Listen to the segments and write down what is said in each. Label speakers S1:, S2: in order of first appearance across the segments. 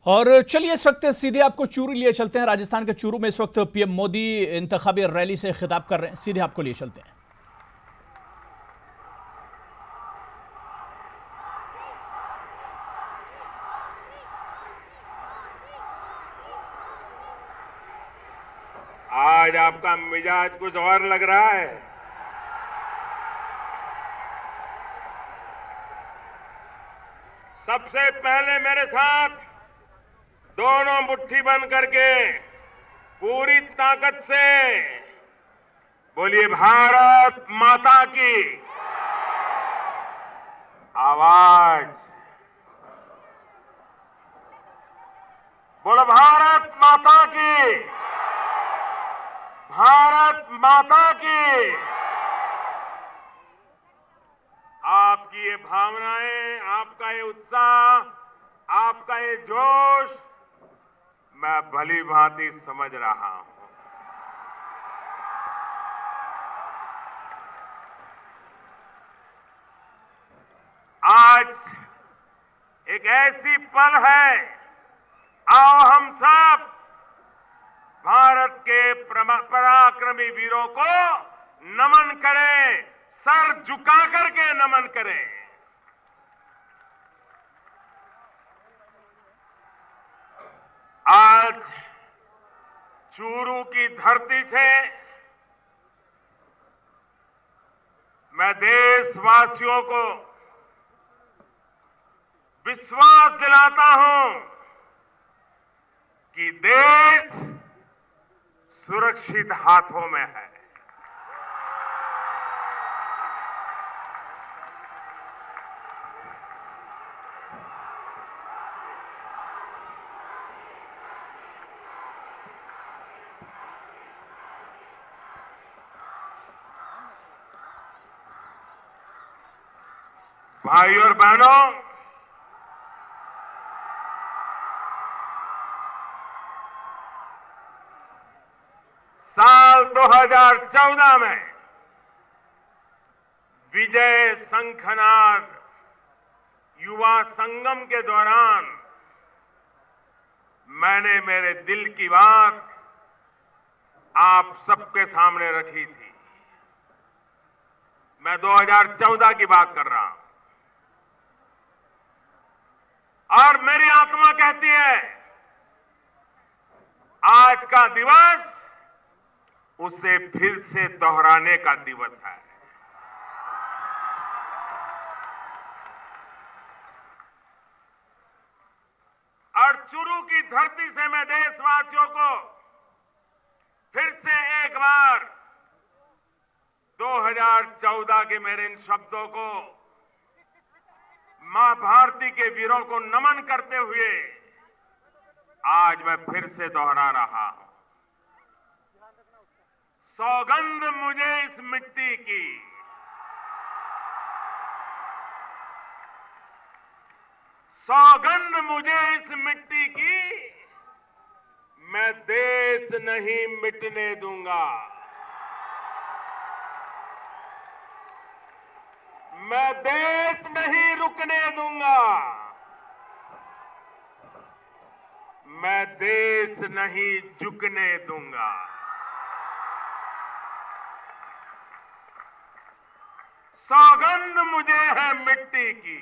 S1: और चलिए इस वक्त सीधे आपको चूरू लिए चलते हैं। राजस्थान के चूरू में इस वक्त पीएम मोदी इंतखाबी रैली से खिताब कर रहे हैं। सीधे आपको लिए चलते हैं।
S2: आज आपका मिजाज कुछ और लग रहा है। सबसे पहले मेरे साथ दोनों मुट्ठी बंद करके पूरी ताकत से बोलिए, भारत माता की आवाज। बोलो, भारत माता की, भारत माता की। आपकी ये भावनाएं, आपका ये उत्साह, आपका ये जोश मैं भली भांति समझ रहा हूं। आज एक ऐसी पल है, आओ हम सब भारत के पराक्रमी वीरों को नमन करें, सर झुका करके नमन करें। आज चूरू की धरती से मैं देशवासियों को विश्वास दिलाता हूं कि देश सुरक्षित हाथों में है। भाई और बहनों, साल 2014 में विजय शंखनाद युवा संगम के दौरान मैंने मेरे दिल की बात आप सबके सामने रखी थी। मैं 2014 की बात कर रहा हूं और मेरी आत्मा कहती है, आज का दिवस उसे फिर से दोहराने का दिवस है। और चूरू की धरती से मैं देशवासियों को फिर से एक बार 2014 के मेरे इन शब्दों को मां भारती के वीरों को नमन करते हुए आज मैं फिर से दोहरा रहा हूं। सौगंध मुझे इस मिट्टी की, सौगंध मुझे इस मिट्टी की, मैं देश नहीं मिटने दूंगा। मैं देश नहीं रुकने दूंगा। मैं देश नहीं झुकने दूंगा। सौगंध मुझे है मिट्टी की,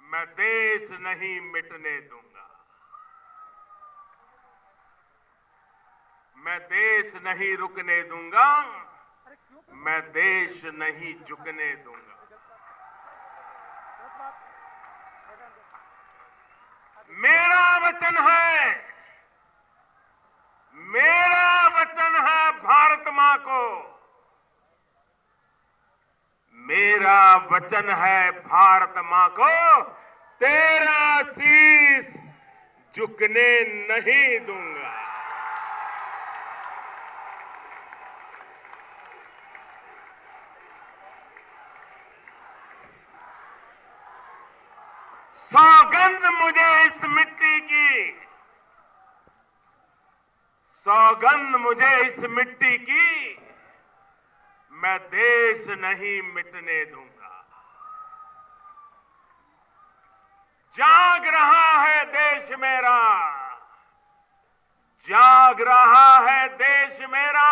S2: मैं देश नहीं मिटने दूंगा। मैं देश नहीं रुकने दूंगा। मैं देश नहीं झुकने दूंगा। मेरा वचन है, मेरा वचन है भारत मां को, मेरा वचन है भारत मां को, तेरा शीश झुकने नहीं दूंगा। सौगंध मुझे इस मिट्टी की, सौगंध मुझे इस मिट्टी की, मैं देश नहीं मिटने दूंगा। जाग रहा है देश मेरा, जाग रहा है देश मेरा,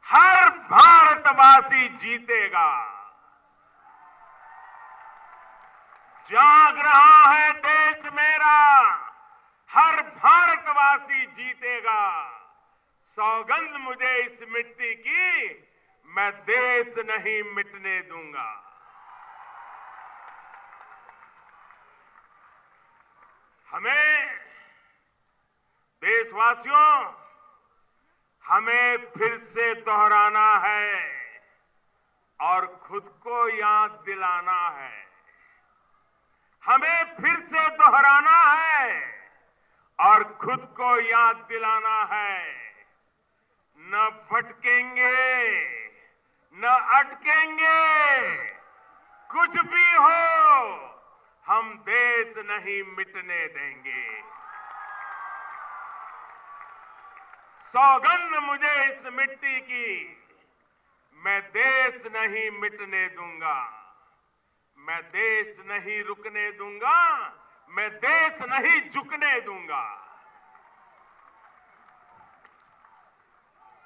S2: हर भारतवासी जीतेगा। जाग रहा है देश मेरा, हर भारतवासी जीतेगा। सौगंध मुझे इस मिट्टी की, मैं देश नहीं मिटने दूंगा। हमें देशवासियों, हमें फिर से दोहराना है और खुद को याद दिलाना है। हमें फिर से दोहराना है और खुद को याद दिलाना है। न भटकेंगे, न अटकेंगे, कुछ भी हो, हम देश नहीं मिटने देंगे। सौगंध मुझे इस मिट्टी की, मैं देश नहीं मिटने दूंगा। मैं देश नहीं रुकने दूंगा, मैं देश नहीं झुकने दूंगा।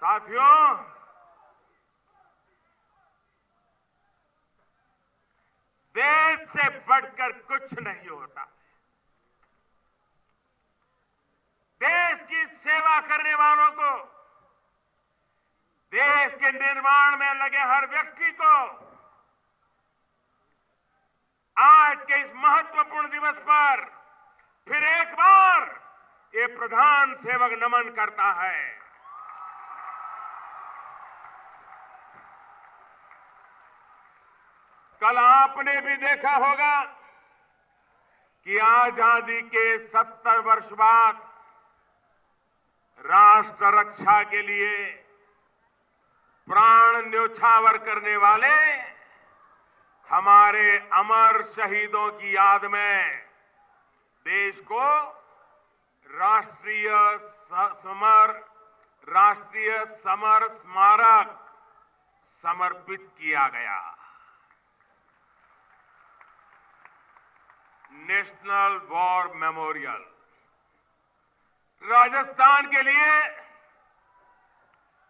S2: साथियों, देश से बढ़कर कुछ नहीं होता। देश की सेवा करने वालों को, देश के निर्माण में लगे हर व्यक्ति को आज के इस महत्वपूर्ण दिवस पर फिर एक बार ये प्रधान सेवक नमन करता है। कल आपने भी देखा होगा कि आजादी के 70 वर्ष बाद राष्ट्र रक्षा के लिए प्राण न्योछावर करने वाले हमारे अमर शहीदों की याद में देश को राष्ट्रीय समर स्मारक समर्पित किया गया। नेशनल वॉर मेमोरियल राजस्थान के लिए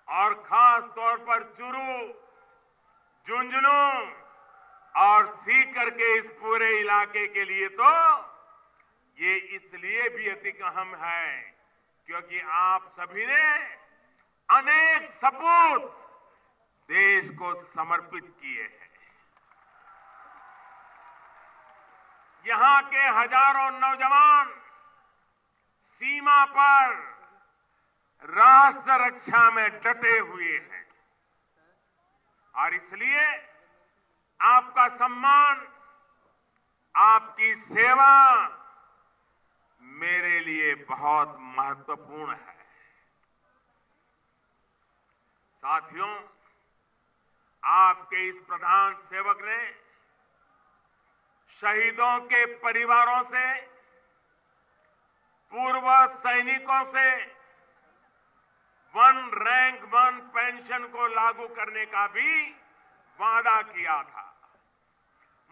S2: और खास तौर पर चूरू, झुंझुनू और सीकर के इस पूरे इलाके के लिए तो ये इसलिए भी अधिक अहम है क्योंकि आप सभी ने अनेक सपूत देश को समर्पित किए हैं। यहां के हजारों नौजवान सीमा पर राष्ट्र रक्षा में डटे हुए हैं और इसलिए आपका सम्मान, आपकी सेवा मेरे लिए बहुत महत्वपूर्ण है। साथियों, आपके इस प्रधान सेवक ने शहीदों के परिवारों से, पूर्व सैनिकों से वन रैंक वन पेंशन को लागू करने का भी वादा किया था।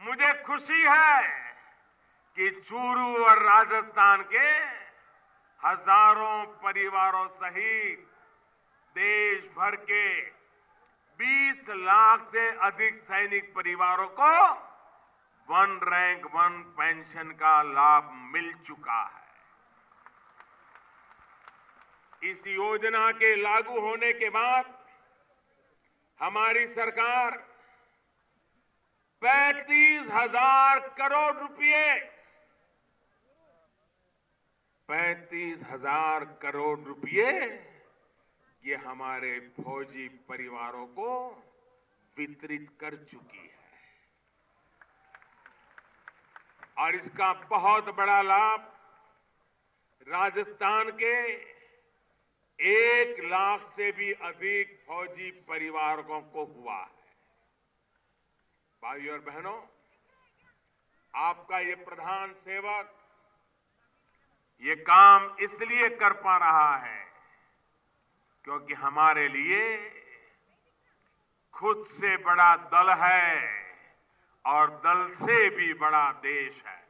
S2: मुझे खुशी है कि चूरू और राजस्थान के हजारों परिवारों सहित देश भर के 20 लाख से अधिक सैनिक परिवारों को वन रैंक वन पेंशन का लाभ मिल चुका है। इस योजना के लागू होने के बाद हमारी सरकार 35,000 करोड़ रुपए 35,000 करोड़ रुपए ये हमारे फौजी परिवारों को वितरित कर चुकी है और इसका बहुत बड़ा लाभ राजस्थान के 1 लाख से भी अधिक फौजी परिवारों को हुआ है। भाइयों और बहनों, आपका ये प्रधान सेवक ये काम इसलिए कर पा रहा है क्योंकि हमारे लिए खुद से बड़ा दल है और दल से भी बड़ा देश है।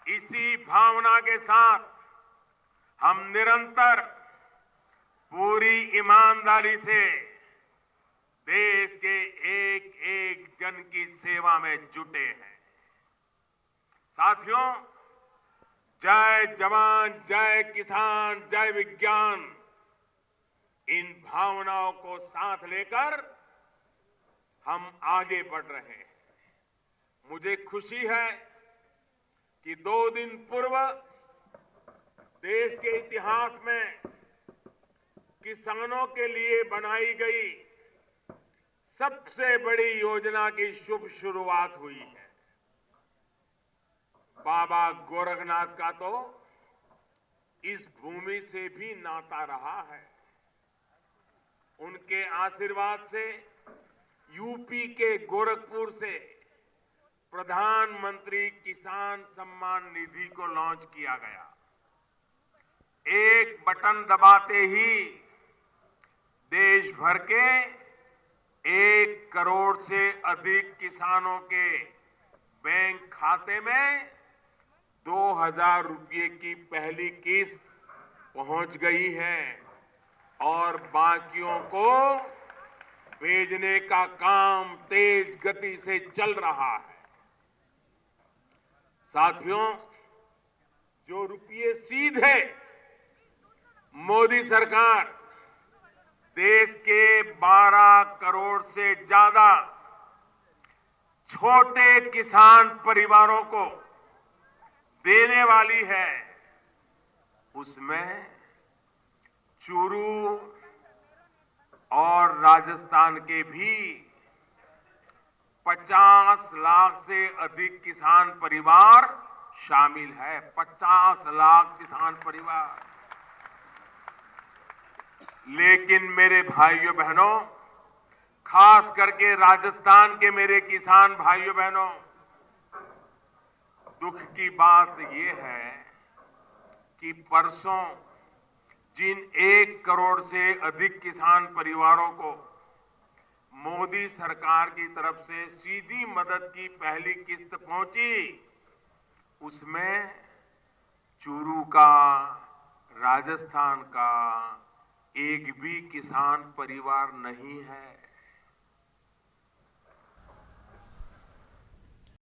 S2: इसी भावना के साथ हम निरंतर पूरी ईमानदारी से देश के एक एक जन की सेवा में जुटे हैं। साथियों, जय जवान, जय किसान, जय विज्ञान, इन भावनाओं को साथ लेकर हम आगे बढ़ रहे हैं। मुझे खुशी है कि 2 दिन पूर्व देश के इतिहास में किसानों के लिए बनाई गई सबसे बड़ी योजना की शुभ शुरुआत हुई है। बाबा गोरखनाथ का तो इस भूमि से भी नाता रहा है। उनके आशीर्वाद से यूपी के गोरखपुर से प्रधानमंत्री किसान सम्मान निधि को लॉन्च किया गया। एक बटन दबाते ही देश भर के 1 करोड़ से अधिक किसानों के बैंक खाते में 2,000 रुपये की पहली किस्त पहुंच गई है और बाकियों को भेजने का काम तेज गति से चल रहा है। साथियों, जो रुपये सीधे मोदी सरकार देश के 12 करोड़ से ज्यादा छोटे किसान परिवारों को देने वाली है, उसमें चूरू और राजस्थान के भी 50 लाख से अधिक किसान परिवार शामिल है। 50 लाख किसान परिवार। लेकिन मेरे भाइयों बहनों, खास करके राजस्थान के मेरे किसान भाइयों बहनों, दुख की बात यह है कि परसों जिन 1 करोड़ से अधिक किसान परिवारों को मोदी सरकार की तरफ से सीधी मदद की पहली किस्त पहुंची, उसमें चूरू का, राजस्थान का एक भी किसान परिवार नहीं है।